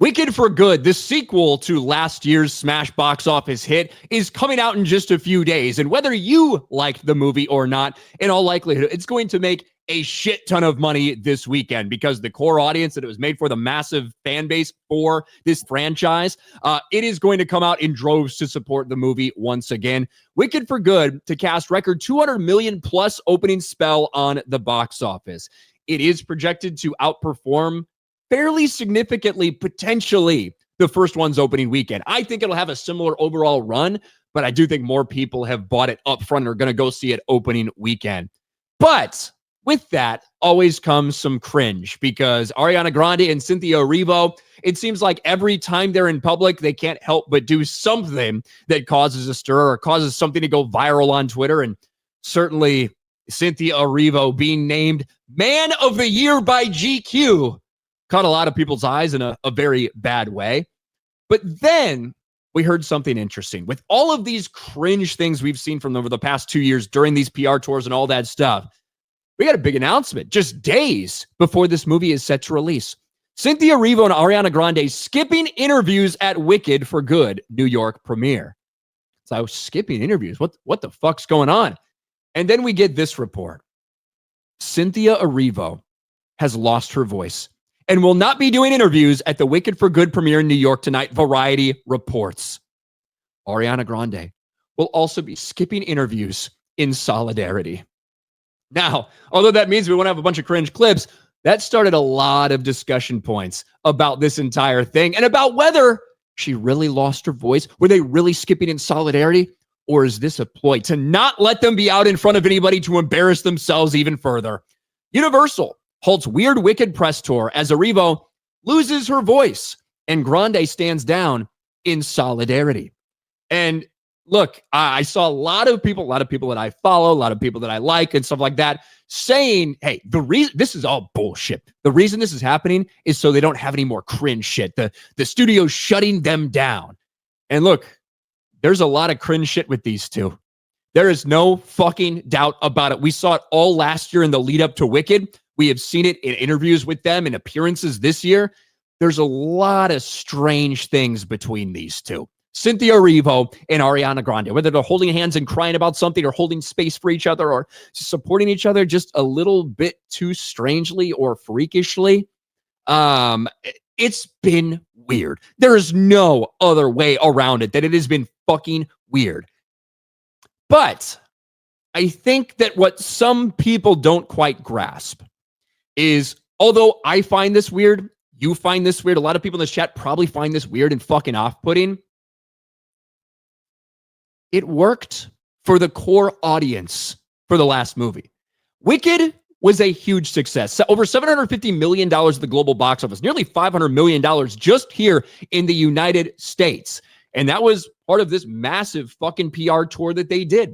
Wicked for Good, the sequel to last year's smash box office hit, is coming out in just a few days. And whether you liked the movie or not, in all likelihood, it's going to make a shit ton of money this weekend because the core audience that it was made for, the massive fan base for this franchise, it is going to come out in droves to support the movie once again. Wicked for Good to cast record 200 million plus opening spell on the box office. It is projected to outperform fairly significantly, potentially, the first one's opening weekend. I think it'll have a similar overall run, but I do think more people have bought it up front and are going to go see it opening weekend. But with that always comes some cringe because Ariana Grande and Cynthia Erivo, it seems like every time they're in public, they can't help but do something that causes a stir or causes something to go viral on Twitter. And certainly Cynthia Erivo being named Man of the Year by GQ caught a lot of people's eyes in a very bad way. But then we heard something interesting. With all of these cringe things we've seen from them over the past 2 years during these PR tours and all that stuff, we got a big announcement just days before this movie is set to release. Cynthia Erivo and Ariana Grande skipping interviews at Wicked for Good New York premiere. So I was skipping interviews. What the fuck's going on? And then we get this report. Cynthia Erivo has lost her voice and will not be doing interviews at the Wicked for Good premiere in New York tonight, Variety reports. Ariana Grande will also be skipping interviews in solidarity. Now, although that means we won't have a bunch of cringe clips, that started a lot of discussion points about this entire thing and about whether she really lost her voice. Were they really skipping in solidarity? Or is this a ploy to not let them be out in front of anybody to embarrass themselves even further? Universal halts weird Wicked press tour as Erivo loses her voice and Grande stands down in solidarity. And look, I saw a lot of people that I follow, a lot of people that I like and stuff like that saying, hey, the reason this is all bullshit. The reason this is happening is so they don't have any more cringe shit. The studio's shutting them down. And look, there's a lot of cringe shit with these two. There is no fucking doubt about it. We saw it all last year in the lead up to Wicked. We have seen it in interviews with them and appearances this year. There's a lot of strange things between these two. Cynthia Erivo and Ariana Grande, whether they're holding hands and crying about something or holding space for each other or supporting each other just a little bit too strangely or freakishly. It's been weird. There is no other way around it, that it has been fucking weird. But I think that what some people don't quite grasp is, although I find this weird, you find this weird, a lot of people in this chat probably find this weird and fucking off-putting. It worked for the core audience for the last movie. Wicked was a huge success. So over $750 million at the global box office, nearly $500 million just here in the United States. And that was part of this massive fucking PR tour that they did.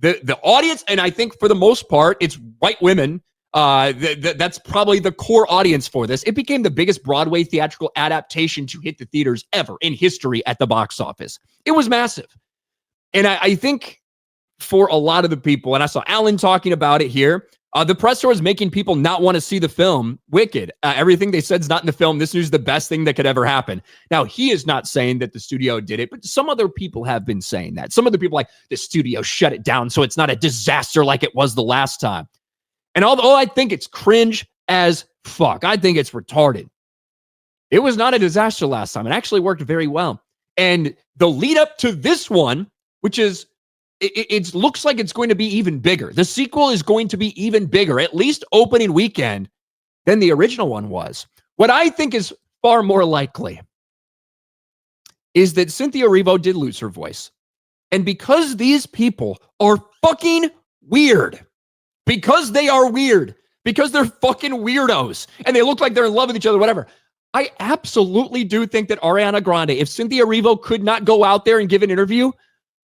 The audience, and I think for the most part, it's white women. That's probably the core audience for this. It became the biggest Broadway theatrical adaptation to hit the theaters ever in history at the box office. It was massive. And I think for a lot of the people, and I saw Alan talking about it here, the press tour is making people not want to see the film Wicked. Everything they said is not in the film. This news is the best thing that could ever happen. Now, he is not saying that the studio did it, but some other people have been saying that. Some other people like, the studio shut it down so it's not a disaster like it was the last time. And although I think it's cringe as fuck, I think it's retarded. It was not a disaster last time. It actually worked very well. And the lead up to this one, which is, it looks like it's going to be even bigger. The sequel is going to be even bigger, at least opening weekend, than the original one was. What I think is far more likely is that Cynthia Erivo did lose her voice. And because these people are fucking weird, because they are weird, because they're fucking weirdos, and they look like they're in love with each other, whatever, I absolutely do think that Ariana Grande, if Cynthia Erivo could not go out there and give an interview,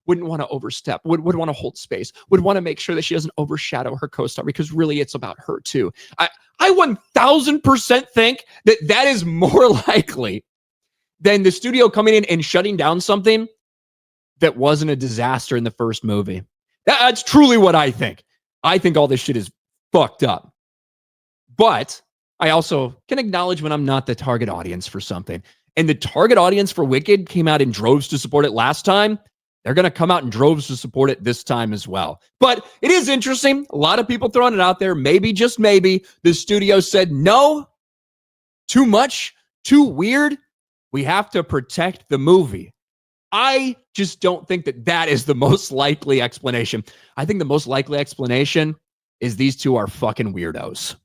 wouldn't want to overstep, would want to hold space, would want to make sure that she doesn't overshadow her co-star, because really it's about her too. I 1000% think that that is more likely than the studio coming in and shutting down something that wasn't a disaster in the first movie. That's truly what I think. I think all this shit is fucked up. But I also can acknowledge when I'm not the target audience for something. And the target audience for Wicked came out in droves to support it last time. They're going to come out in droves to support it this time as well. But it is interesting. A lot of people throwing it out there. Maybe, just maybe, the studio said, no, too much, too weird. We have to protect the movie. I just don't think that that is the most likely explanation. I think the most likely explanation is these two are fucking weirdos.